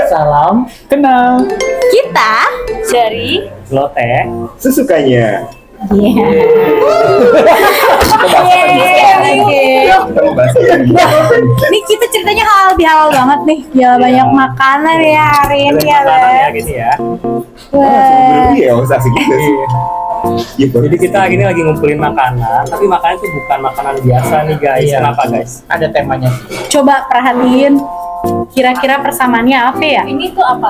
Salam kenal. Kita dari Lote. Sesukanya. Ini kita ceritanya lebih halal banget nih. Ya banyak makanan ya hari ini ya, Ya gini ya. Iya, usah segitu sih. Jadi kita ini lagi ngumpulin makanan, tapi makanan itu bukan makanan biasa nih guys. Kenapa guys? Ada temanya. Coba perhatiin. Kira-kira persamaannya apa ya? Ini tuh apa?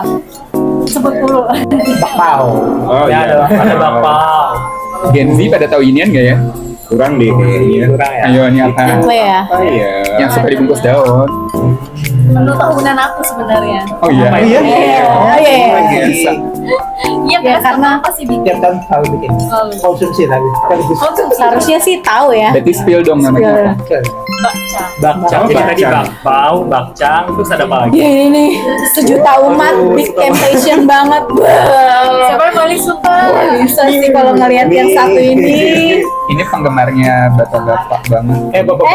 Sebut dulu. Bakpao. Oh Ya, iya. ada bakpao. Gen Z pada tahu inian nggak ya? Kurang deh kayaknya. Kurang ya. Ayo ini apa? Apa ya? Oh iya. Yang suka dibungkus daun. Menu tahunan aku sebenarnya. Oh iya. Apa ya? Oh iya. Bisa. Iya ya, karena apa sih bikin? Tiap tahun tahu bikin konsumsi tapi sekaligus Seharusnya sih tahu ya. Berarti spill dong namanya. Bakcang. Oh, Jadi tadi bakcang. bakpao, bakcang, terus ada apa lagi? Ya ini sejuta umat big temptation banget. Siapa yang paling suka? Bisa sih kalau ngelihat yang satu ini. Ini penggemarnya bapak-bapak banget. Bapak.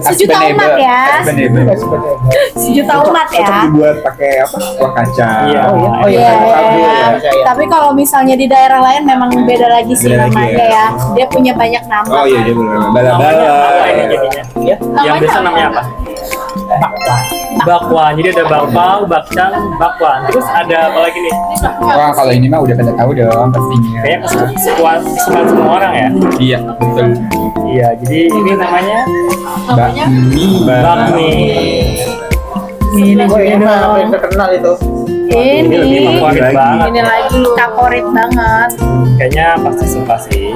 Sejuta umat ya. Husbandable. Sejuta umat ya. Cocok dibuat pakai apa? Kuah kacang. Iya. Oh iya. Iya. Tapi kalau misalnya di daerah lain memang beda lagi sih Beda lagi namanya ya. ya. Dia punya banyak nama. Oh iya, dia benar. Namanya Bala-bala. apa ini jadinya? Yang biasa namanya apa? Bakwan. Jadi ada bakpao, bakcang, bakwan. Terus ada apa lagi nih? Wah kalau ini mah udah pada tahu dong pastinya. Kayaknya kesukaan semua orang ya. Iya betul. Iya, jadi ini namanya bakmi. Ini Oh iya, apa yang terkenal itu? Ini lebih ini favorit lagi. banget. ini lagi favorit banget. Kayaknya pasti suka sih.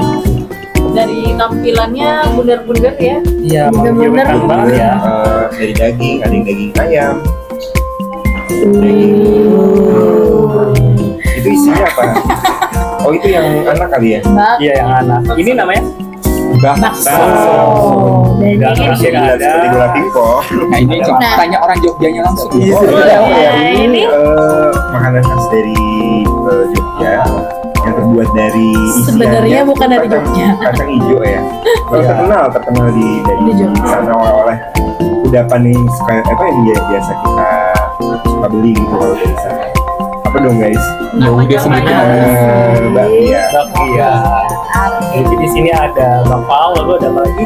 Dari tampilannya bundar-bundar ya. Iya, Bener-bener. menggiurkan banget ya. Dari daging, ada yang daging ayam. Itu isinya apa? Oh itu yang anak kali ya? Iya, yang anak. Ini namanya Bakso. Dan Nggak ini masih nggak ada. Seperti bola pingpong. Nah ini coba Nah. tanya orang Jogjanya langsung. Iya, Oh, sebenarnya apa ya? Nah, Ini ini- makanan khas dari Jogja yang terbuat dari isiannya Sebenarnya bukan dari kacang- Jogja. Kacang hijau ya. Kalau terkenal di Di Jogja. sana oleh kudapan yang kayak apa yang biasa kita suka beli gitu kalau dari sana. Apa dong guys? Ya udah sebutin aja. Bakpia. bakpia. Jadi di sini ada bakpao, lalu ada apa lagi?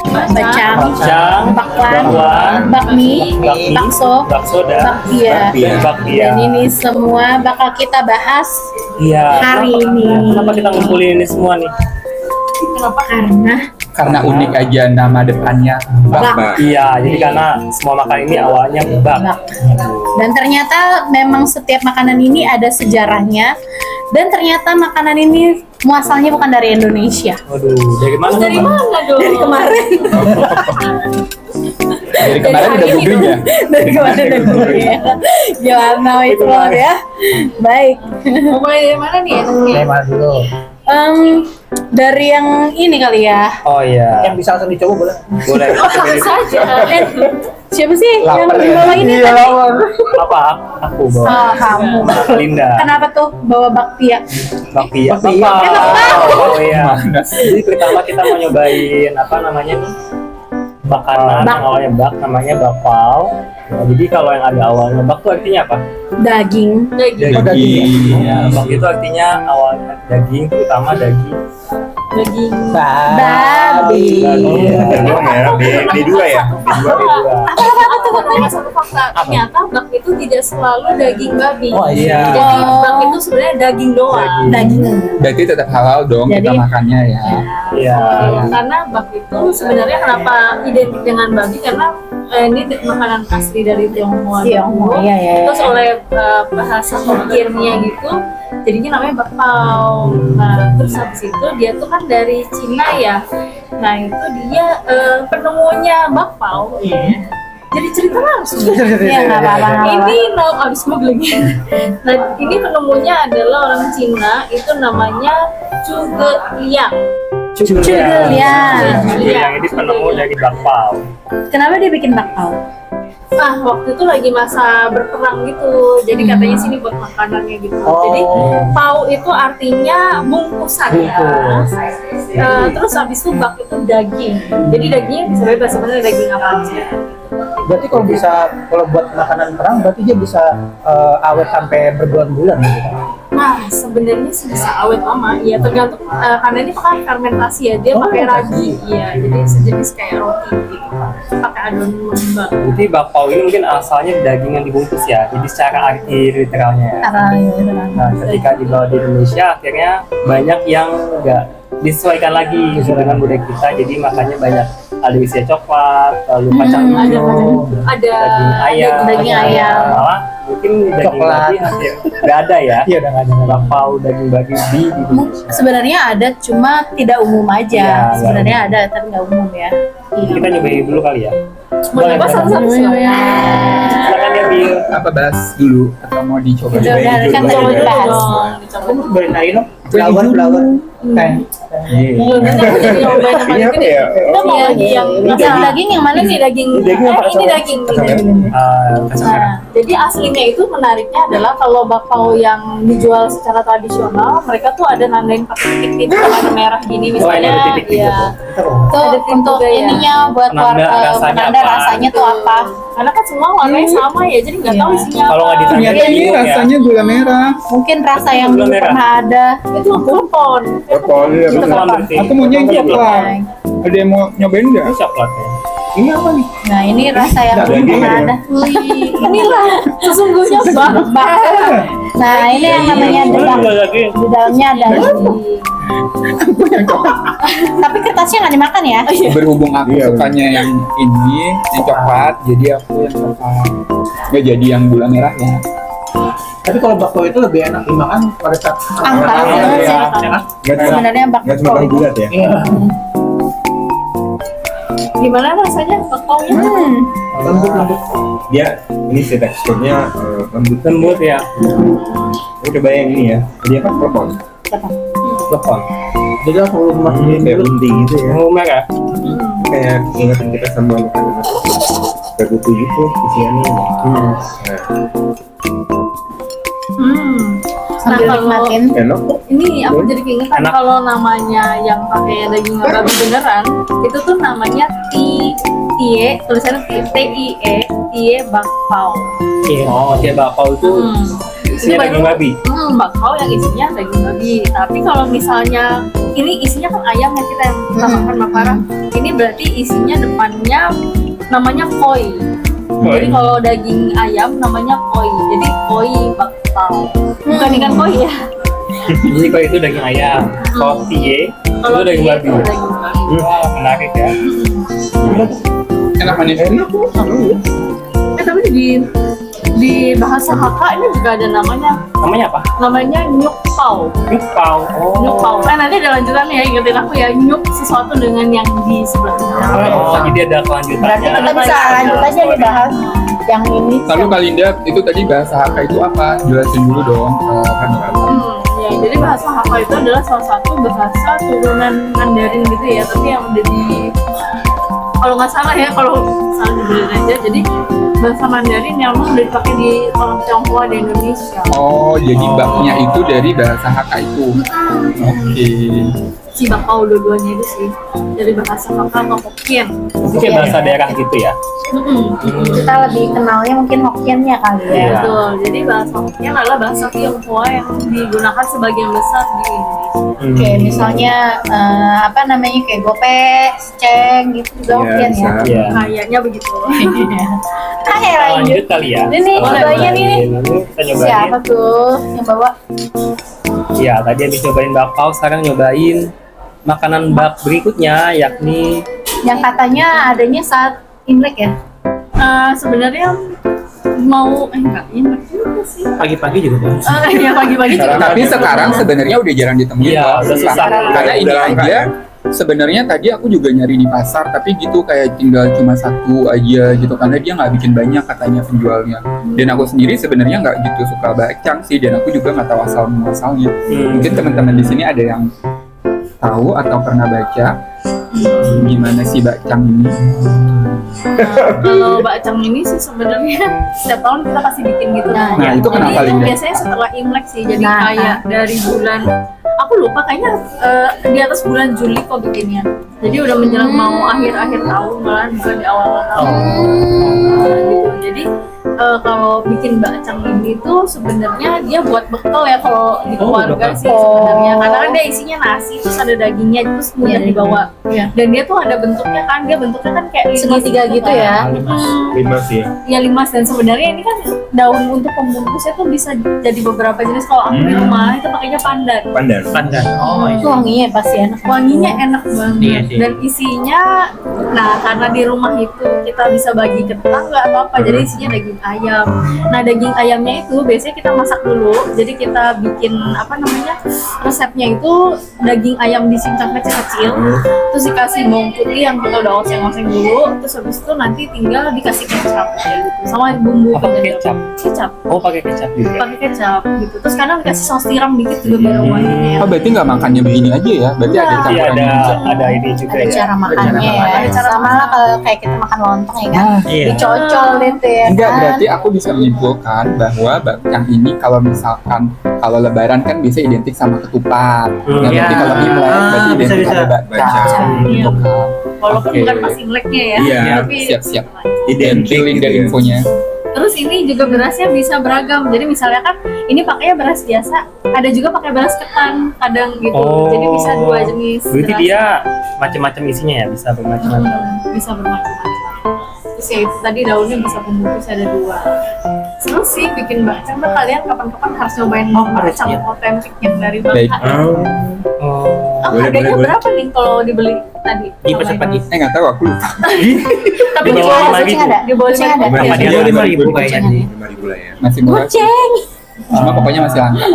bacang, Bakcang, bakwan, bakmi, bakso, bakso dan bakpia. bakpia. Dan ini semua bakal kita bahas Iya. hari ini. Kenapa kita ngumpulin ini semua nih? Kenapa? Karena Karena unik aja nama depannya. bak. Iya, jadi karena semua makanan ini awalnya bak. Bak. Dan ternyata memang setiap makanan ini ada sejarahnya. Dan ternyata makanan ini muasalnya bukan dari Indonesia. Waduh, dari mana? Dari mana dong? Dari kemarin. Dari kemarin udah googling ya. Dari kemarin udah googling ya. Gimana itu loh ya. Baik. Mau mulai dari mana nih enaknya? Tema dulu. Dari yang ini kali ya. Oh iya. Yang bisa langsung dicoba boleh? Boleh. saja. Siapa sih yang Lapar ya? bawa ini Iya, tadi? lapar. Apa? Aku bawa. Oh, kamu. Linda. Kenapa tuh bawa bakpia? Bakpia. Bakpia. Oh iya. Jadi pertama kita mau nyobain apa namanya nih? Makanan Bak. yang awalnya bak, namanya bakpao. Nah, jadi kalau yang ada awalnya bak itu artinya apa? Daging. Oh, daging. Ya, bak itu artinya awalnya daging, terutama daging. Daging Babi. Iya. Doang ya, B2 ya. B2. Ada satu fakta, ternyata bak itu tidak selalu daging babi. Oh iya. Jadi Oh. bak itu sebenarnya daging doang. Daging. Berarti tetap halal dong Jadi- kita makannya ya. Iya. Karena bak itu sebenarnya kenapa identik dengan babi karena ini makanan asli dari Tionghoa. Tionghoa, iya, iya. Terus oleh bahasa pemikirnya gitu, jadinya namanya bakpao. Nah, terus habis itu dia tuh kan dari Cina ya. Nah, itu dia penemunya bakpao. Jadi cerita langsung. Iya nggak apa-apa. nggak apa-apa. Ini abis googling. Nah, ini penemunya adalah orang Cina, itu namanya Zhuge Liang. Cudel ya. Yang ini penemu dari bakpao. Kenapa dia bikin bakpao? Ah, waktu itu lagi masa berperang gitu, jadi katanya sini buat makanannya gitu. Jadi pau itu artinya bungkusan ya. Terus habis itu bak itu daging. Jadi dagingnya bisa bebas sebenarnya daging apa aja. Berarti kalau buat makanan perang berarti dia bisa awet sampai berbulan-bulan gitu. Nah, sebenarnya sih bisa awet lama, ya tergantung karena ini pakai fermentasi ya, dia pakai ragi, ya jadi sejenis kayak roti gitu kan, pakai adonan lembab. Jadi bakpao ini mungkin asalnya daging yang dibungkus ya, jadi secara arti literalnya ya. Nah, ketika dibawa di Indonesia, akhirnya banyak yang nggak disesuaikan lagi dengan budaya kita, jadi makanya banyak ada isinya coklat, lalu kacang hijau, Ada daging ayam, malah mungkin daging Coklat. babi hampir nggak ada ya. Iya udah nggak ada. Bakpao daging babi di Indonesia. Sebenarnya ada, cuma tidak umum aja. Iya, Sebenarnya ada, tapi nggak umum ya. Iya. Kita nyobain dulu kali ya. mau coba satu-satu Silakan ya Bil. Apa bahas dulu atau mau dicoba? Udah, kan tadi coba dulu dibahas. dong, Kamu dicoba. cobain aja dong. Flower. Belum nanti nyobain yang paling Ini apa gede. ya? Kita mau lagi yang Yang daging yang mana ini nih? daging, Daging apa? ini daging. Kacang merah. Nah, jadi aslinya itu menariknya adalah kalau bakpao yang dijual secara tradisional, mereka tuh ada nandain pakai titik-titik warna merah gini Oh, ini ada misalnya. titik-titik Iya. Tuh Ada tim untuk juga ya. ininya buat Penanda rasanya penanda apa? rasanya tuh apa? Karena kan semua warnanya sama ya, jadi nggak tahu isinya Kalau nggak apa. ditanya Ternyata ini bingung ya. rasanya gula merah. Mungkin rasa yang Gula dulu merah. pernah ada. Itu klepon. Bakpao ini Itu apa? sama berarti. Aku maunya yang coklat. Ada yang mau nyobain nggak? Ini coklat ya. Ini apa nih? Nah ini rasa yang dulu Daging pernah ya? ada. Wih, inilah sesungguhnya bakpao. Nah ini yang namanya debak. lagi. Di dalamnya ada. Tapi kertasnya nggak dimakan ya? Berhubung aku Iya, sukanya yang ini, yang coklat, jadi aku yang coklat. Nggak jadi yang gula merah ya. Tapi kalau bakpao itu lebih enak dimakan pada saat Angkat. Iya. Nggak cuma Sebenarnya nggak cuma bakpao bang itu. bulat ya? Iya. Gimana rasanya bakpaonya? Lembut. Dia ini sih teksturnya lembut. Lembut ya. Ini coba yang ini ya. Dia apa? Klepon. Lepon. Jadi langsung lu Ini masukin kayak dulu. bunting gitu ya. Oh merah. Kayak ingetin kita sama makanan berkutu gitu isiannya. Nah, sambil Nah, kalau- nikmatin. enak kok. Ini aku jadi keingetan Enak. kalau namanya yang pakai daging babi beneran, itu tuh namanya tie, tulisannya tie bakpao. Oh, dia bakpao itu isinya daging babi. Bakpao yang isinya daging babi. Tapi kalau misalnya ini isinya kan ayam ya, kita yang kita makan makarang. Ini berarti isinya depannya namanya koi. Jadi kalau daging ayam namanya koi. Jadi koi bakpao. Bukan ikan koi ya. Jadi kalau itu daging ayam, kalau tie itu daging tie babi. itu daging babi. Menarik ya. Enak manis. Enak kok. Tapi di bahasa Hakka ini juga ada namanya. Namanya apa? Namanya nyukpao. Nyukpao. Oh. Nyukpao. Nanti ada lanjutannya ya, ingetin aku ya, nyuk sesuatu dengan yang di sebelahnya. Oh, jadi ada kelanjutannya. Berarti kita bisa lanjut aja nih bahas yang ini. Lalu Kalinda, itu tadi bahasa Hakka itu apa? Jelasin dulu dong ke kamera. Ya, jadi bahasa Hakka itu adalah salah satu bahasa turunan Mandarin gitu ya, tapi yang udah kalau nggak salah ya, kalau salah dibenerin aja. Jadi bahasa Mandarin yang udah dipakai di orang Tionghoa di Indonesia. Oh, jadi baknya itu dari bahasa Hakka itu. Oke. Si bakpao dua-duanya itu sih dari bahasa Hakka atau Hokkien. Itu kayak bahasa daerah gitu ya. Kita lebih kenalnya mungkin Hokkien-nya kali ya. Iya. Betul. Jadi bahasa Hokkien adalah bahasa Tionghoa yang digunakan sebagian besar di Indonesia. Oke, misalnya apa namanya kayak gope, ceng gitu juga Iya, Hokkien ya. bisa. Iya. Kayaknya begitu. Oke, lanjut. Lanjut kali ya. Ini cobainnya nih. Kita nyobain. Siapa tuh yang bawa? Ya, tadi habis nyobain bakpao, sekarang nyobain makanan bak berikutnya, yakni Yang katanya adanya saat Imlek ya? Sebenarnya mau enggak Imlek juga sih. pagi-pagi juga kan. Ya pagi-pagi juga. Tapi sekarang sebenarnya udah jarang ditemuin. Iya, Bang. udah susah. Karena ini Udah langka aja ya. sebenarnya tadi aku juga nyari di pasar, tapi gitu kayak tinggal cuma satu aja gitu, karena dia nggak bikin banyak katanya penjualnya. Dan aku sendiri sebenarnya nggak gitu suka bakcang sih, dan aku juga nggak tahu asal muasalnya. Mungkin teman-teman di sini ada yang tahu atau pernah baca gimana sih bakcang ini. Kalau bakcang ini sih sebenarnya setiap tahun kita pasti bikin gitu. Nah, itu kenapa, Jadi Linda? biasanya setelah Imlek sih. Jadi Nah, kayak dari bulan aku lupa kayaknya di atas bulan Juli kok bikinnya. Jadi udah menjelang mau akhir-akhir tahun, malah bukan di awal tahun. Gitu. Jadi kalau bikin bakcang ini tuh sebenarnya dia buat bekal ya kalau di keluarga sih sebenarnya. Karena kan dia isinya nasi, terus ada dagingnya, terus mudah dibawa. Dan dia tuh ada bentuknya kan, dia bentuknya kan kayak Segitiga gitu ya. Limas ya. Ya limas, dan sebenarnya ini kan daun untuk pembungkusnya tuh bisa jadi beberapa jenis. Kalau aku di rumah itu pakainya pandan. Pandan. Oh, Itu wanginya pasti enak. Wanginya enak banget. Iya sih. Dan isinya, nah karena di rumah itu kita bisa bagi ke tetangga atau apa, jadi isinya daging ayam. Nah daging ayamnya itu biasanya kita masak dulu, jadi kita bikin apa namanya, resepnya itu daging ayam dicincang kecil-kecil, terus dikasih bawang putih yang kita udah oseng-oseng dulu, terus habis itu nanti tinggal dikasih kecap kayak gitu, sama bumbu Apa penyedap. kecap? Oh, pakai kecap juga. Pakai kecap gitu, terus kadang dikasih saus tiram dikit juga biar wanginya. Oh berarti nggak makannya begini aja ya? Berarti ada Iya, Iya, campurannya juga. ada ini juga Ada ya. cara makannya ya. Ada cara Sama lah kalau kayak kita makan lontong ya kan. Iya. Dicocol gitu ya. Enggak, kan? berarti aku bisa menyimpulkan bahwa bakcang ini kalau misalkan kalau lebaran kan bisa identik sama ketupat. Nah, Iya. berarti kalau Imlek berarti bisa, identik bisa. sama bakcang. Bakcang. Iya. Gitu kan. Walaupun Oke. bukan pas Imleknya ya, Iya, tapi siap-siap. Identik Feeling gitu dan ya. infonya. Terus ini juga berasnya bisa beragam. Jadi misalnya kan ini pakainya beras biasa, ada juga pakai beras ketan kadang gitu. Oh. Jadi bisa dua jenis. Berarti beras. dia macam-macam isinya ya, bisa bermacam-macam. Bisa bermacam-macam. Terus ya itu tadi daunnya bisa pembungkus ada dua. Seru sih bikin bakcang tuh, kalian kapan-kapan harus nyobain bakcang iya. otentik yang dari Baik. Bangka. Oh, Oh. Oh, Boleh, harganya boleh, berapa nih kalau dibeli tadi? Di pasar pagi. Nggak tahu aku lupa. Tapi Di di bawah bawah 5.000. ada. di bawah Kucing ada. 5.000. Berapa Iya, dia? 5.000 kayaknya. 5.000 lah ya. Masih murah. Kucing. Cuma pokoknya masih langka.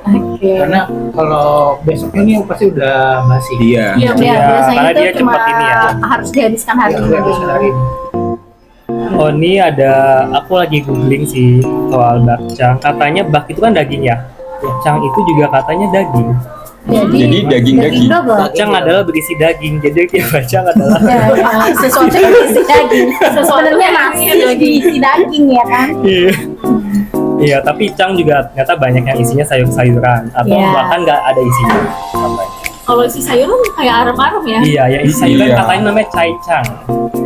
Oke. Karena kalau besoknya ini pasti udah basi. Iya. Iya, Ya, biasanya karena itu dia cuma cepat ini ya. harus dihabiskan hari Iya, ini. udah bisa hari ini. Oh, ini ada, aku lagi googling sih soal bakcang. Katanya bak itu kan daging ya. Bakcang itu juga katanya daging. Jadi daging-daging. double. Bakcang adalah berisi daging. Jadi tiap bakcang adalah Ya, ya, sesuatu yang berisi daging. Sebenarnya yang nasi berisi daging. berisi daging ya kan. Iya. Iya, tapi cang juga ternyata banyak yang isinya sayur-sayuran atau Iya. bahkan nggak ada isinya. Kalau isi sayuran kayak arem-arem ya. Iya, yang isi sayuran Iya. katanya namanya caicang.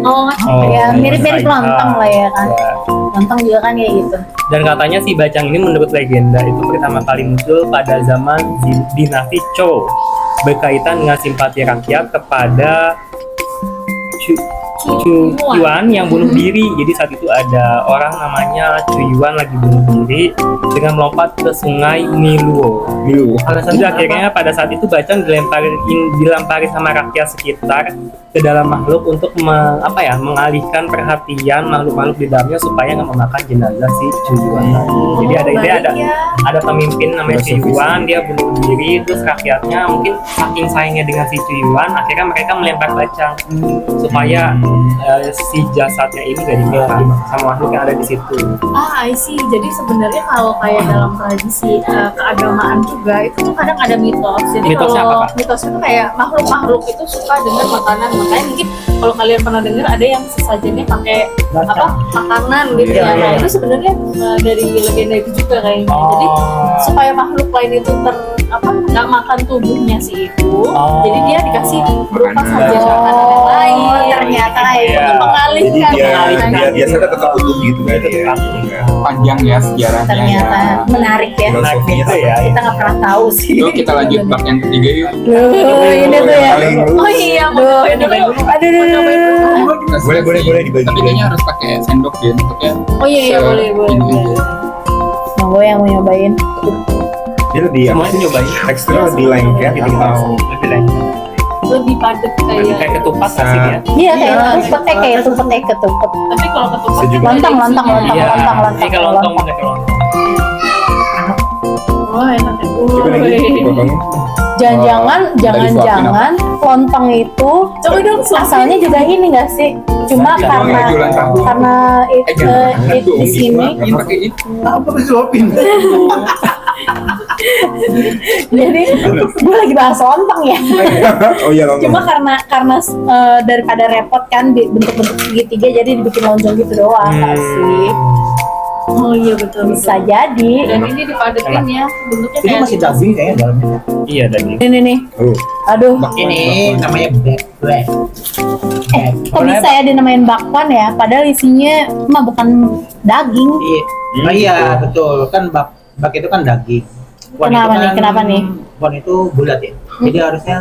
Oh, Ya, mirip-mirip caicang. lontong lah ya kan. Ya. Lontong juga kan kayak gitu. Dan katanya si bacang ini menurut legenda itu pertama kali muncul pada zaman dinasti Zhou, berkaitan dengan simpati rakyat kepada Chu Yuan yang bunuh diri. Jadi saat itu ada orang namanya Chu Yuan lagi bunuh diri dengan melompat ke sungai Niluo. Jadi akhirnya pada saat itu bacang dilempari sama rakyat sekitar ke dalam makhluk untuk mengalihkan perhatian makhluk-makhluk di dalamnya supaya nggak memakan jenazah si Chu Yuan. Jadi ada pemimpin namanya Chu Yuan, dia bunuh diri, terus rakyatnya mungkin saking sayangnya dengan si Chu Yuan, akhirnya mereka melempar bacang supaya si jasadnya ini gak dimakan sama makhluk yang ada di situ. I see. Jadi sebenarnya kalau kayak dalam tradisi keagamaan juga itu tuh kadang ada mitos. Jadi Mitosnya kalau apa, Kak? mitosnya tuh kayak makhluk-makhluk itu suka dengan makanan. Makanya mungkin kalau kalian pernah dengar ada yang sesajennya pakai makanan gitu Iya, ya. Nah, iya. itu sebenarnya dari legenda itu juga kayaknya. Jadi supaya makhluk lain itu nggak makan tubuhnya si itu, jadi dia dikasih berupa Makanan. sajian makanan yang lain. Oh, ternyata Iya. Untuk Jadi mengalihkan dia makanan. biasanya tetap utuh gitu kan ya. Panjang ya sejarahnya. Ternyata Ya. menarik ya. Nah gitu ya. Kita nggak pernah tahu sih. Yuk kita lanjut bak yang ketiga yuk. Ini tuh ya. Paling Oh iya, mau cobain dulu. Aduh. Boleh dibagi. Tapi kayaknya harus pakai sendok ya maksudnya. Oh iya, boleh. Ini aja. Mau yang mau nyobain. Dia lebih Semuanya nyobain. teksturnya lebih lengket atau Lebih lengket. Lebih padat Lebih kayak ketupat nggak sih dia? Iya kayak tumpet kayak ketupet. Tapi kalau ketupat Saya juga. Lontong. Iya, lontong. ini kalau lontong bener kalau lontong. Wah, enak ya. coba lagi dipotongin. Jangan-jangan lontong itu Coba dong, asalnya juga ini nggak sih? Cuma Jangan karena kayak jualan tahu. itu Jangan di sini Ini pakai ini. Apa disuapin? jadi gue lagi bahas lontong ya. Oh iya lontong. Cuma karena daripada repot kan bentuk-bentuk segitiga jadi dibikin lonjong gitu doang nggak sih? Oh iya betul. Bisa jadi. Dan ini dipadetin ya, bentuknya Ini kayak masih daging kayaknya dalamnya. Iya tadi. Ini nih. Oh. Aduh. Ini namanya black. Kok bisa ya dinamain bakwan ya? Padahal isinya mah bukan daging. Iya. Oh iya betul kan bak itu kan daging. Wan Kenapa itu nih? kan- Kenapa nih? Wan itu bulat ya. Jadi harusnya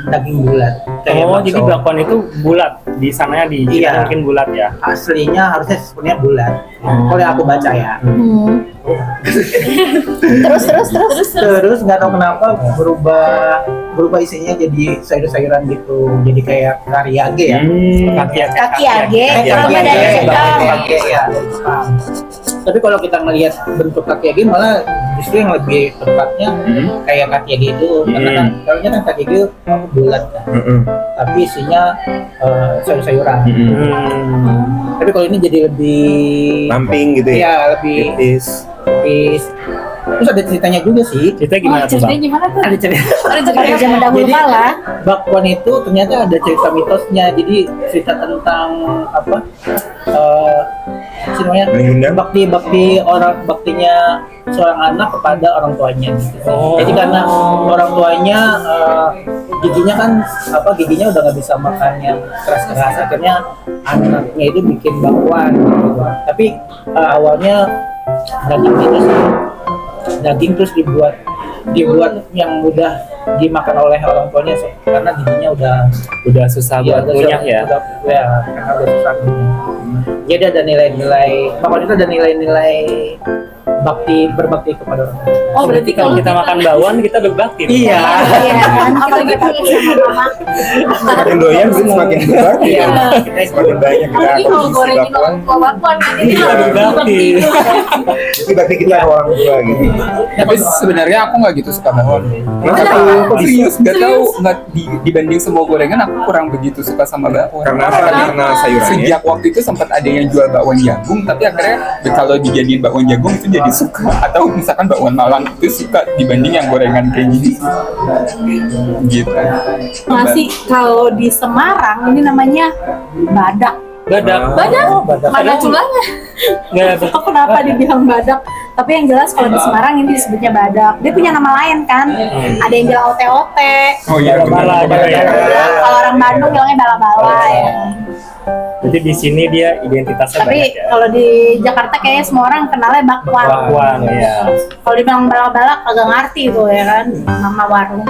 daging bulat. Kayak Oh, bakso. jadi bakwan itu bulat. Di sananya di Cina Iya. mungkin bulat ya. Aslinya harusnya sebenarnya bulat. Kalau yang aku baca ya. Terus nggak tahu kenapa berubah isinya jadi sayur-sayuran gitu. Jadi kayak kariage ya. Kaki age. Kalau Kaki beda age, dari Jepang. Kaki ya. Tapi kalau kita ngelihat bentuk kaki age malah justru yang lebih tepatnya kayak kaki age itu karena kan kalau kan kaki age bulat kan. Tapi isinya sayur-sayuran. Tapi kalau ini jadi lebih Lamping gitu ya. Iya, lebih Tipis. tipis. Terus ada ceritanya juga sih. Kita gimana tuh ceritanya bang? gimana tuh? Ada cerita. Pada zaman dahulu Jadi- kala. Bakwan itu ternyata ada cerita mitosnya. Jadi cerita tentang apa? Namanya Mengundang? baktinya seorang anak kepada orang tuanya. Gitu. Oh. Jadi karena orang tuanya giginya udah nggak bisa makan yang keras-keras, akhirnya anaknya itu bikin bakwan. Gitu. Tapi awalnya daging itu sih daging terus dibuat yang mudah dimakan oleh orang tuanya karena giginya Udah susah buat ngunyah ya. karena udah susah ngunyah. Jadi ada nilai-nilai bakwan itu ada nilai-nilai berbakti kepada orang tua. Oh berarti kalau kita makan bakwan kita berbakti. Iya. Iya kan? Apalagi Kita sama mama. Semakin doyan semakin berbakti. Iya. Semakin banyak kita apalagi kalau konsumsi gorengin bakwan. bakwan kan ini Iya, harus berbakti. Itu berarti kita orang tua gitu. Tapi sebenarnya aku nggak gitu suka bakwan. Kenapa? Serius, nggak tahu, nggak dibanding semua gorengan aku kurang begitu suka sama bakwan. Karena apa? Karena sayurannya. Sejak waktu itu sempat ada yang jual bakwan jagung, tapi akhirnya kalau dijadiin bakwan jagung itu jadi suka. Atau misalkan bakwan Malang itu suka dibanding yang gorengan kayak gini. Gitu. Nasi kalau di Semarang ini namanya badak. Badak. mana culanya? Nggak ada. Aku kenapa dibilang badak? Tapi yang jelas kalau di Semarang ini disebutnya badak. Dia punya nama lain kan? Ada yang bilang ote-ote. Oh iya, Bala, benar. ya. Kalau orang Bandung bilangnya bala-bala ya. Jadi di sini dia identitasnya Tapi banyak ya. kalau di Jakarta kayaknya semua orang kenalnya bakwan. Bakwan ya. Kalau dibilang bala-bala kagak ngerti tuh ya kan nama warung.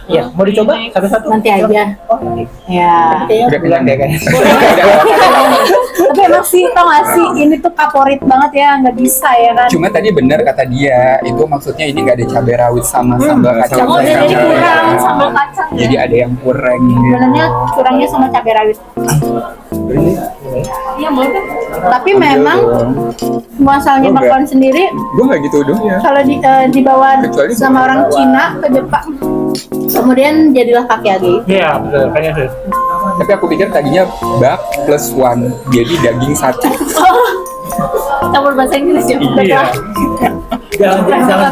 Iya, mau dicoba satu-satu? Nanti aja. Oh, nanti. Ya. Kayaknya Udah bulan deh kayaknya. Tapi emang sih tau gak sih ini tuh favorit banget ya nggak bisa ya kan. Cuma tadi benar kata dia, itu maksudnya ini nggak ada cabai rawit sama sambal kacang. Oh, jadi Iya. kurang sambal kacang ya. Jadi ada yang kurang. Sebenarnya kurangnya sama cabai rawit. Iya mau kan? Tapi memang muasalnya Oh, bakwan sendiri Gue nggak gitu dong ya. kalau dibawa Kecuali sama orang Cina ke Jepang, kemudian jadilah kakiage. Iya betul. Kayaknya sih. Tapi aku pikir tadinya bak plus one, jadi daging satu. Campur bahasa Inggris ya. Iya. Jangan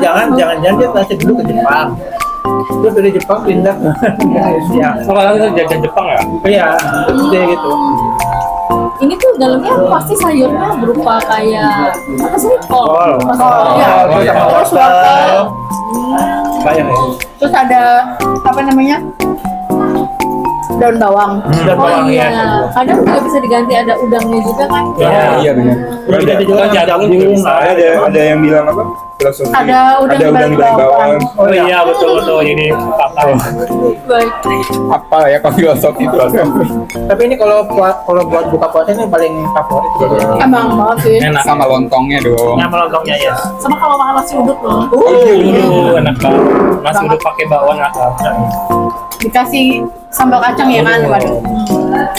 dia transit dulu ke Jepang. Terus dari Jepang pindah ke Indonesia. Oh, kalau kita jajan Jepang ya? Iya, terus dia gitu. Ini tuh dalamnya pasti sayurnya berupa kayak apa sih? Kol. Iya. Terus sama Terus wortel. wortel. Banyak ya. Terus ada apa namanya? Daun bawang. Dan Oh bawang iya. ya. Kadang juga bisa diganti ada udangnya juga kan? Iya. Iya benar. Udah bisa dijual Jagung jagung. juga bisa. Ada yang bilang apa? Filosofi. Ada udang di balik balik bawang. Oh iya betul. Jadi apa? Baik. Apa ya kalau filosofi itu? Tapi ini kalau buat buka puasa ini paling favorit. Emang banget sih. Enak. Sama lontongnya dong. Nyama lontongnya ya. Sama kalau makan nasi uduk loh. Enak banget. Nasi udah pakai bawang atau Dikasih sambal kacang ya kan, waduh.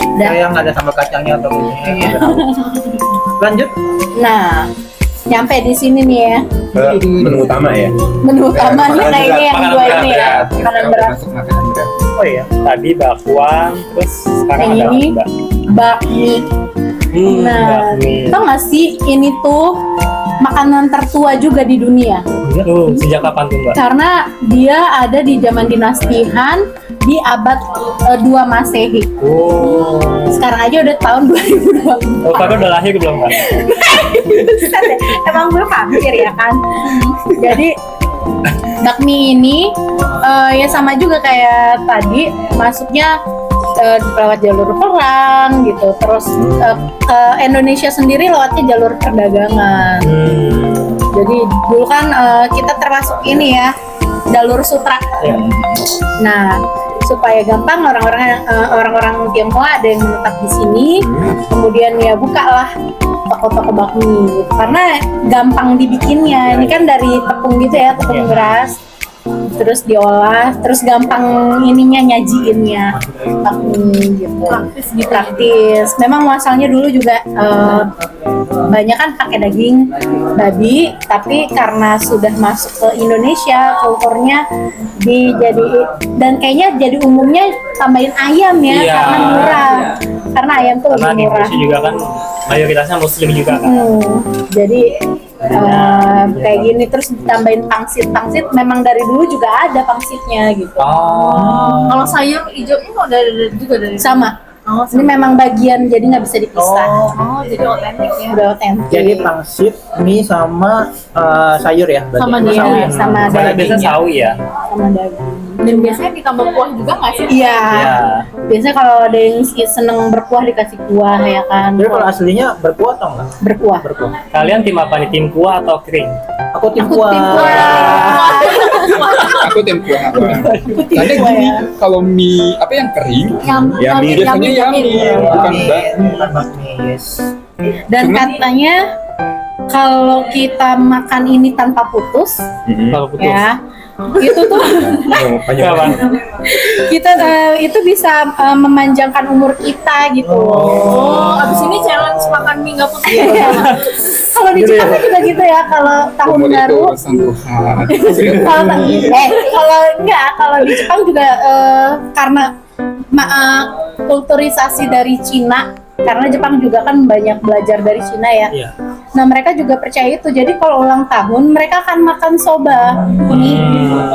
Udah. Saya nggak ada sambal kacangnya atau ini. Lanjut. Nah, nyampe di sini nih ya. Menu utama ya. Menu utamanya nah ini yang makanan dua berat ini ya. ya, makanan berat. Masuk makanan berat. Oh iya. tadi bakwan, terus sekarang Yang ada ini mbak. bakmi. Nah, Bakmi. tau gak sih ini tuh makanan tertua juga di dunia Tuh, sejak kapan tuh mbak? karena dia ada di zaman dinasti Han di abad 2 Masehi. Oh. Sekarang aja udah tahun 2024. Oh, kakak udah lahir belum, Kak? Buset deh, emang gue vampir ya kan. Jadi bakmi ini ya sama juga kayak tadi, masuknya lewat jalur perang gitu. Terus ke Indonesia sendiri lewatnya jalur perdagangan. Jadi dulu kan kita termasuk ini ya, jalur sutra. Ya. Nah, supaya gampang orang-orang Tionghoa ada yang menetap di sini, kemudian ya bukalah toko-toko bakmi gitu. Karena gampang dibikinnya. Ini kan dari tepung gitu ya, tepung beras. Terus diolah, terus gampang ininya nyajiinnya bakmi gitu. Praktis. Memang asalnya dulu juga banyak kan pakai daging babi, tapi karena sudah masuk ke Indonesia kulturnya dan kayaknya jadi umumnya tambahin ayam ya, Iya. karena murah. Karena ayam tuh Karena lebih di murah. Indonesia juga kan mayoritasnya muslim juga kan. Jadi kayak gini, terus ditambahin pangsit memang dari dulu juga ada pangsitnya gitu. Oh. Kalau sayur hijaunya mau dari juga dari Sama. Oh, Ini memang bagian, jadi nggak bisa dipisah. jadi otentik ya. Udah otentik. Jadi pangsit, mie sama sayur ya? berarti? Sama Iya, sawi. sama Biasa dagingnya. sawi ya. Sama daging. Dan biasanya ditambah kuah juga nggak sih? Iya. Iya. Biasanya kalau ada yang seneng berkuah dikasih kuah ya kan. Jadi kalau aslinya berkuah atau enggak? Berkuah. Berkuah. Kalian tim apa nih? Tim kuah atau kering? Aku tim Aku kuah. tim kuah. Aku tempuh apa? Tim Karena kuah gini, ya. kalau mie apa yang kering, Yummy. biasanya yummy, bukan bakmi. Bukan bakmi, yes. Dan Cuma- katanya kalau kita makan ini tanpa putus, Kalau putus. ya itu tuh Kenapa? kita itu bisa memanjangkan umur kita gitu. Oh, abis ini challenge makan mie nggak putih. Kalau di Jepang kan juga gitu ya, kalau tahun Umur itu baru. urusan Tuhan. Kalau di Jepang juga karena kulturisasi dari Cina, karena Jepang juga kan banyak belajar dari Cina ya. Iya. Nah, mereka juga percaya itu. Jadi kalau ulang tahun mereka akan makan soba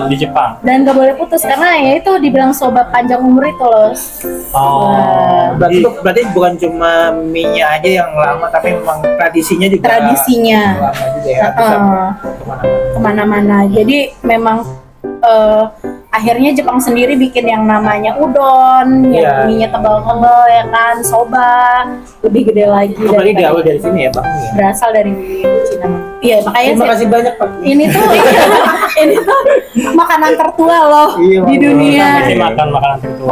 Di Jepang. dan gak boleh putus karena ya itu dibilang soba panjang umur itu loh. Oh. Berarti bukan cuma mie-nya aja yang lama, tapi memang tradisinya juga Tradisinya. lama juga ya. Bisa kemana-mana. Kemana-mana. Jadi memang akhirnya Jepang sendiri bikin yang namanya udon, yang Iya. mie-nya tebal-tebal ya kan, soba lebih gede lagi. Apalagi daripada- diawal dari sini ya, Pak. berasal dari Cina. Iya, makanya Terima kasih banyak, Pak. ini tuh ini tuh makanan tertua loh Iya, di dunia. Ini makan makanan tertua.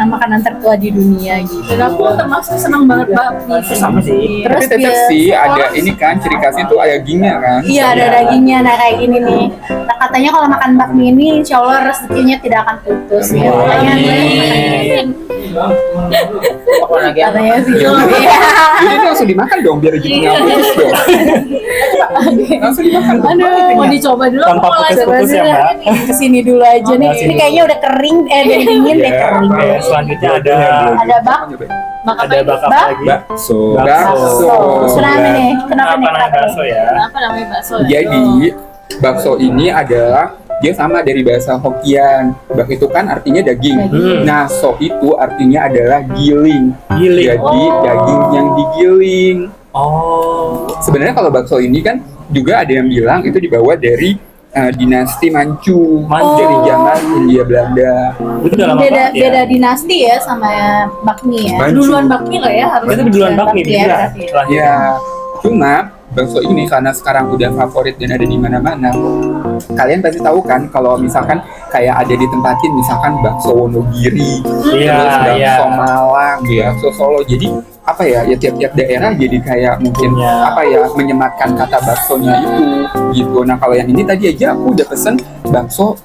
Makanan tertua di dunia gitu. Dan aku termasuk senang banget bakmi. Sama sih. Terus Tapi tetap dia- sih ada ini kan ciri khasnya tuh dagingnya kan. Iya, ada dagingnya. Nah, kayak gini nih. Nah, katanya kalau makan bakmi ini insya Allah rezekinya tidak akan putus ya. Makanya Apa lagi? katanya sih. Iya. Jadi ini langsung dimakan dong biar rezekinya putus dong. Langsung dimakan dong. Aduh, Mau dicoba dulu. Tanpa aku mau lanjut. putus ya, Mbak. Kesini dulu aja nih. Kasih Ini dulu. kayaknya udah kering, udah dingin deh Iya. kering. Oke, selanjutnya ada Ada ada bakap Bak- lagi. bakso. Bakso. Kenapa nih? Kenapa nih? namanya bakso ya? Apa namanya bakso? ya? Jadi bakso ini adalah dia sama dari bahasa Hokkien. Bak itu kan artinya daging. Hmm. Nah, so itu artinya adalah giling. Giling. Jadi daging yang digiling. Oh. Sebenarnya kalau bakso ini kan juga ada yang bilang itu dibawa dari dinasti Manchu. Manchu. Dari zaman Hindia Belanda. Itu udah lama beda banget ya. beda dinasti ya sama bakmi ya. Manchu. Duluan bakmi lah ya harus. Itu duluan bakmi Bakmi ya, bisa. berarti. Ya, cuma bakso ini karena sekarang udah favorit dan ada di mana-mana. Kalian pasti tahu kan kalau misalkan kayak ada ditempatin misalkan bakso Wonogiri, Iya, terus bakso iya. Malang, bakso Solo. Jadi apa ya? Ya tiap-tiap daerah jadi kayak mungkin Iya. apa ya menyematkan kata baksonya itu gitu. Nah, kalau yang ini tadi aja aku udah pesen bakso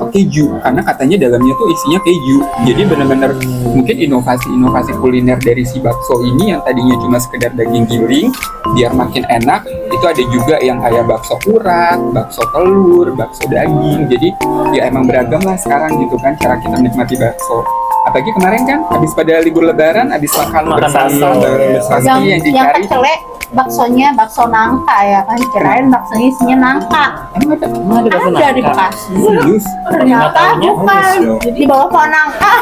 keju karena katanya dalamnya tuh isinya keju. Jadi benar-benar mungkin inovasi kuliner dari si bakso ini yang tadinya cuma sekedar daging giling biar makin enak. Itu ada juga yang kayak bakso urat, bakso telur, bakso daging. Jadi ya emang beragam lah sekarang gitu kan cara kita menikmati bakso. apalagi kemarin kan habis pada libur lebaran, habis makan bersama bakso. yang yang dicari. kecele baksonya bakso nangka ya kan, kirain baksonya isinya nangka. Emang ada bakso Ada di nangka? Bekasi. Serius? Ternyata taunya bukan, di bawah pohon nangka.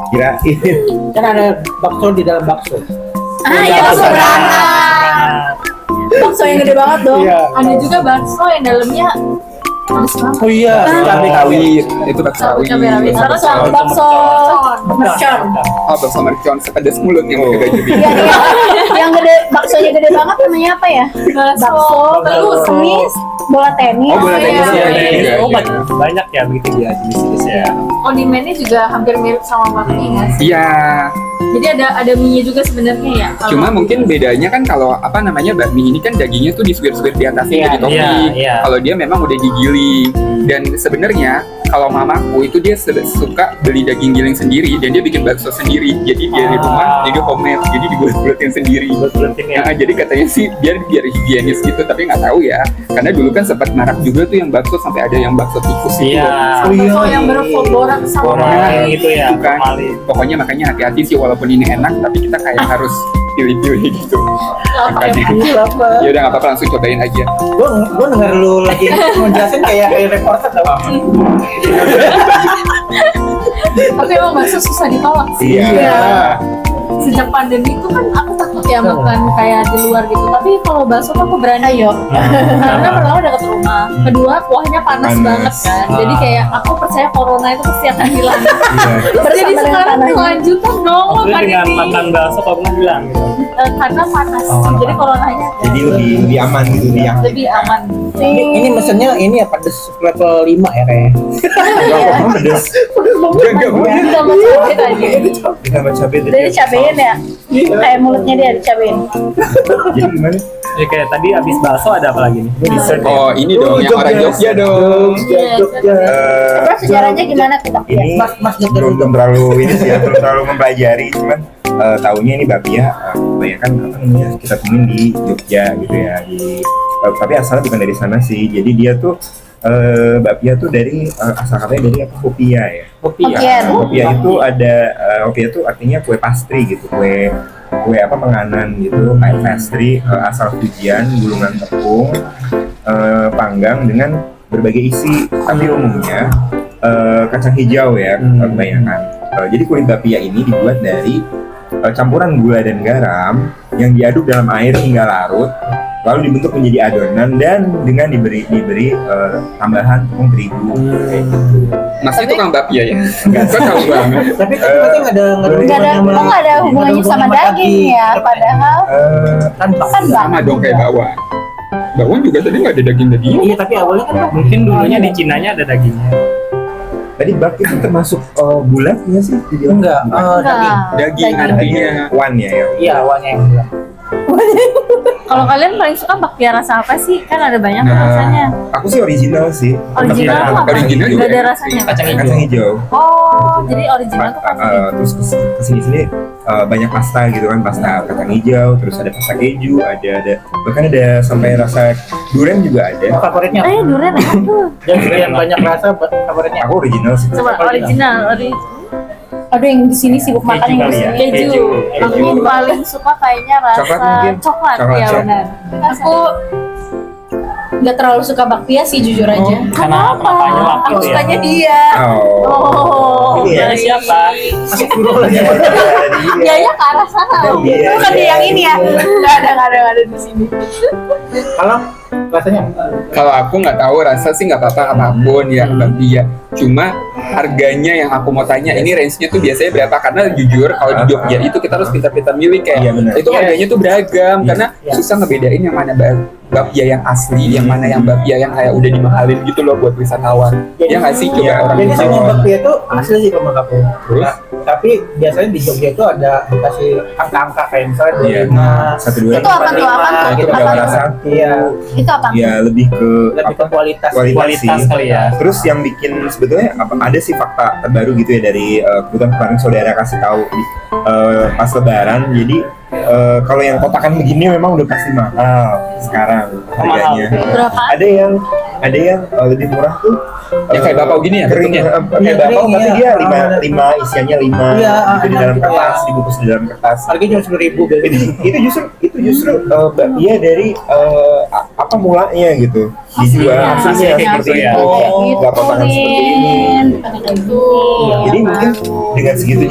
Kirain. Kan ada bakso di dalam bakso. Iya bakso beranak. Bakso yang gede banget dong. Iya. Ada juga bakso yang dalamnya manis banget. Oh iya, cabai Rawit, itu bakso rawit. Cabai rawit. Terus Bakso bakso mercon. Oh, bakso mercon sepedas mulut yang pakai baju biru. Yang gede, baksonya gede banget namanya apa ya? Bakso Bakso kemis, bola tenis. Oh, bola tenis, iya. iya. Oh, banyak ya begitu ya jenis-jenis ya. Kondimennya juga hampir mirip sama bakmi nggak sih? Iya. Jadi ada mie-nya juga sebenarnya ya. Kalau- Cuma mungkin bedanya kan kalau apa namanya bakmi ini kan dagingnya tuh disuir-suir di atasnya Iya, jadi topping. iya, iya. Kalau dia memang udah digiling. Dan sebenarnya kalau mamaku itu dia suka beli daging giling sendiri dan dia bikin bakso sendiri. Jadi dia di rumah jadi homemade, jadi dibuat-buatin sendiri. Buat-buatin ya. Nah, jadi katanya sih biar higienis gitu, tapi nggak tahu ya. Karena dulu kan sempat marak juga tuh yang bakso sampai ada yang bakso tikus itu. Iya. bakso yang berborak sama Orang gitu ya, Itu kan. formalin. Pokoknya makanya hati-hati sih walaupun ini enak tapi kita kayak harus pilih-pilih gitu. Makanya. Ya udah nggak apa-apa langsung cobain aja. Gue denger lu lagi ngejelasin kayak reporter tau. Tapi emang bakso susah ditolak sih. Iya. Sejak pandemi itu kan aku takut ya makan kayak di luar gitu. Tapi kalau bakso tuh aku berani. Ayo. Karena pertama dekat rumah, kedua kuahnya panas Panas. banget kan. Jadi kayak aku percaya corona itu pasti akan hilang. Iya. Jadi sekarang kelanjutan dong Maksudnya makan dengan ini. makan bakso kok pernah bilang gitu. Karena panas, Oh. jadi coronanya Jadi lebih aman gitu dia. lebih aman. Ini mesennya ini ya pedes level 5 ya kayaknya. Kalau pedes. Enggak boleh. Ditambah cabai tadi. Ditambah cabai Dari dicabein ya? Kayak mulutnya dia dicabein. Jadi gimana? Ya kayak tadi abis bakso ada apa lagi nih? Dessert ya? Oh ini dong yang orang Jogja dong. Terus sejarahnya gimana tuh Bak? Ini Mas belum terlalu ini sih ya, belum terlalu mempelajari, cuman tahunya ini bakpia kebanyakan apa namanya kita temuin di Jogja gitu ya, tapi asalnya bukan dari sana sih. Jadi dia tuh bakpia tuh dari asal katanya dari apa, hopia ya. Hokian. Hopia itu ada hopia itu artinya kue pastry gitu, kue apa penganan gitu, kayak pastry asal Fujian, gulungan tepung panggang dengan berbagai isi, tapi umumnya kacang hijau ya kebanyakan. Jadi kue bakpia ini dibuat dari campuran gula dan garam yang diaduk dalam air hingga larut, lalu dibentuk menjadi adonan dan dengan diberi tambahan tepung terigu. Kayak gitu. Masnya tukang bakpia ya? Gue tahu banget. Tapi kan berarti nggak ada Nggak ada hubungannya sama daging ya, padahal kan kan Sama dong kayak bakwan. Bakwan juga tadi nggak ada daging-daging. Iya tapi awalnya kan Mungkin dulunya di Cinanya ada dagingnya. Tadi bak itu termasuk bulat nggak sih? Dibilang? enggak daging. Daging artinya. One ya yang. Iya awalnya yang bilang. Kalau kalian paling suka bakpia rasa apa sih? Kan ada banyak Nah. rasanya. Aku sih original sih. Original tuh apa? Original juga Gak ada enak rasanya. sih. Kacang Kacang hijau. Oh, jadi original tuh pasti. Terus kesini banyak pasta gitu kan, pasta kacang hijau, terus ada pasta keju, ada bahkan ada sampai rasa durian juga ada. Favoritnya Durian enak tuh. yang banyak rasa favoritnya. Aku original sih. Coba original. aduh yang di sini sibuk makan yang di kali ya? sini. Keju. Aku paling suka kayaknya rasa Coklat mungkin? coklat, Coklat, ya coklat. benar. Aku nggak terlalu suka bakpia sih jujur aja. Karena papanya waktu Aku ya. sukanya dia. Oh, Ini ya, baik. siapa? Ya ya ke arah sana. Iya. Bukan dia yang ini ya. Nggak ada di sini. Kalau rasanya Kalau aku nggak tahu rasa sih nggak apa-apa apapun ya bakpia. Cuma harganya yang aku mau tanya ini range-nya tuh biasanya berapa? Karena jujur kalau di Jogja itu kita harus pintar-pintar milih kayak Iya, benar. itu harganya tuh beragam karena Iya. susah ngebedain yang mana bakpia yang asli, yang mana yang bakpia yang kayak udah dimahalin gitu loh buat wisatawan. Ya nggak sih coba Iya. orang jadi semua wisatawan. bakpia itu asli sih kalau menurut aku. Terus? Nah, tapi biasanya di Jogja itu ada dikasih angka-angka kayak misalnya Iya. 25 Satu dua. Itu apa tuh? Apa tuh? Itu Apa adalah tuh? rasa. Iya, Itu apa? Ya lebih ke lebih ke kualitas. Kualitas sih. kali ya. Terus yang bikin sebetulnya ada sih fakta terbaru gitu ya dari kebetulan kemarin saudara kasih tahu di pas lebaran. Jadi kalau yang kotakan begini memang udah pasti mahal sekarang harganya. Berapa? Ada yang ada yang lebih murah tuh Ya kayak bakpao gini ya kering, bentuknya? kayak bakpao kering, tapi iya. dia lima isiannya 5 Iya, gitu di dalam gitu, kertas, ya. dibungkus di dalam kertas. Harganya cuma 10.000 gitu. itu justru bakpia dari apa mulanya gitu dijual Aslinya. aslinya seperti Aslinya. itu, Oh, nggak potongan seperti ini. Itu. Jadi mungkin dengan segitu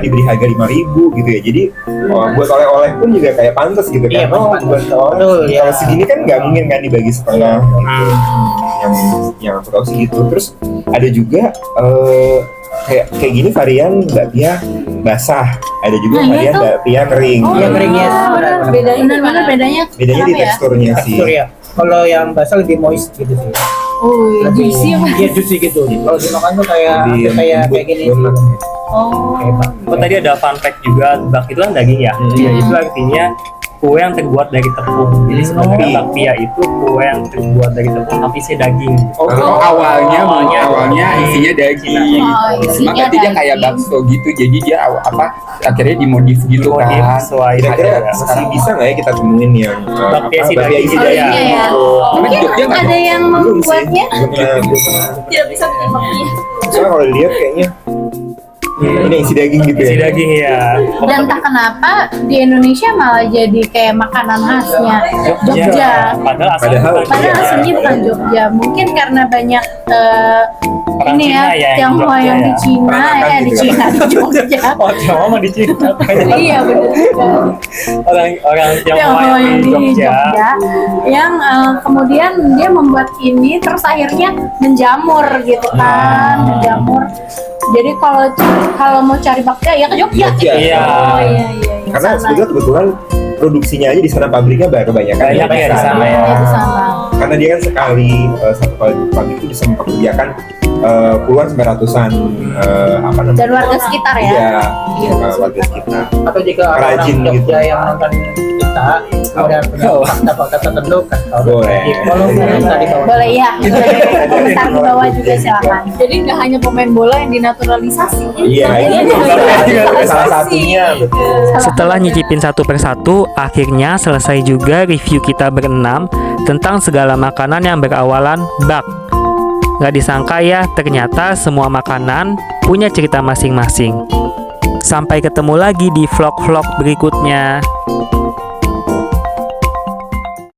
diberi harga 5.000 gitu ya. Jadi buat oleh-oleh pun juga kayak pantas gitu Iya, kan. pantas. Buat oleh Betul, ya. kalau segini kan nggak mungkin kan dibagi setengah. Gitu. Yang aku tahu sih gitu. Terus ada juga kayak gini varian bakpia basah. Ada juga Nah, iya varian tuh. bakpia kering. Iya, kering, ya. Bedanya Benar-benar bedanya. Bedanya di kenapa ya? teksturnya sih. Tekstur ya. Kalau yang basah lebih moist gitu sih. Oh, Lebih juicy apa? Iya, juicy gitu. Kalau dimakan tuh kayak Lebih kayak gini. lembut. Oh. Kayak bak. Oh, tadi ada fun fact juga, bak itu kan daging ya. Ya itu artinya kue yang terbuat dari tepung. Jadi sebenarnya bakpia itu kue yang terbuat dari tepung tapi isi daging. Oh, awalnya Awalnya isinya daging. Oh, Cuma isinya nanti dia kayak daging. bakso gitu, jadi dia akhirnya dimodif gitu Modif kan. sesuai Kira-kira harga. masih bisa nggak ya kita temuin yang Bakpia isi bakpia daging. isi Oh, daging iya ya. gitu? Tapi Mungkin Jogja nggak ada yang Belum sih. membuatnya. Tidak bisa menyebabnya. Soalnya kalau dilihat kayaknya ini isi daging gitu Isi ya. daging ya. Dan tak kenapa di Indonesia malah jadi kayak makanan khasnya Jogja. Padahal Padahal aslinya bukan Jogja. Mungkin karena banyak Orang ini Cina ya ya, yang di Tionghoa Jogja yang di ya. Cina, Peranakan di gitu Cina di Jogja. Oh, Tionghoa mah di Cina. Iya benar. Orang Tionghoa Tionghoa yang di Jogja. yang kemudian dia membuat ini terus akhirnya menjamur gitu kan, menjamur. Jadi kalau mau cari bakpia ya ke Jogja. Jogja. Iya. Oh iya iya. Karena Sana. sebetulnya kebetulan produksinya aja di sana, pabriknya kebanyakan Banyak ya di sana ya. Iya, di sana. Karena dia kan sekali satu pabrik itu bisa mempekerjakan puluhan sampai ratusan Dan warga sekitar ya. Iya, warga sekitar. Atau jika orang Perajin Jogja gitu. yang nonton kita ada fakta-fakta tertentu kan Boleh. kalau tadi kalau Boleh ya. Komentar di bawah juga silakan. Jadi nggak hanya pemain bola yang dinaturalisasi. Iya, Ini itu juga salah naturalisasi. satunya. Betul. Setelah nyicipin satu persatu, akhirnya selesai juga review kita berenam tentang segala makanan yang berawalan bak. Gak disangka ya, ternyata semua makanan punya cerita masing-masing. Sampai ketemu lagi di vlog-vlog berikutnya.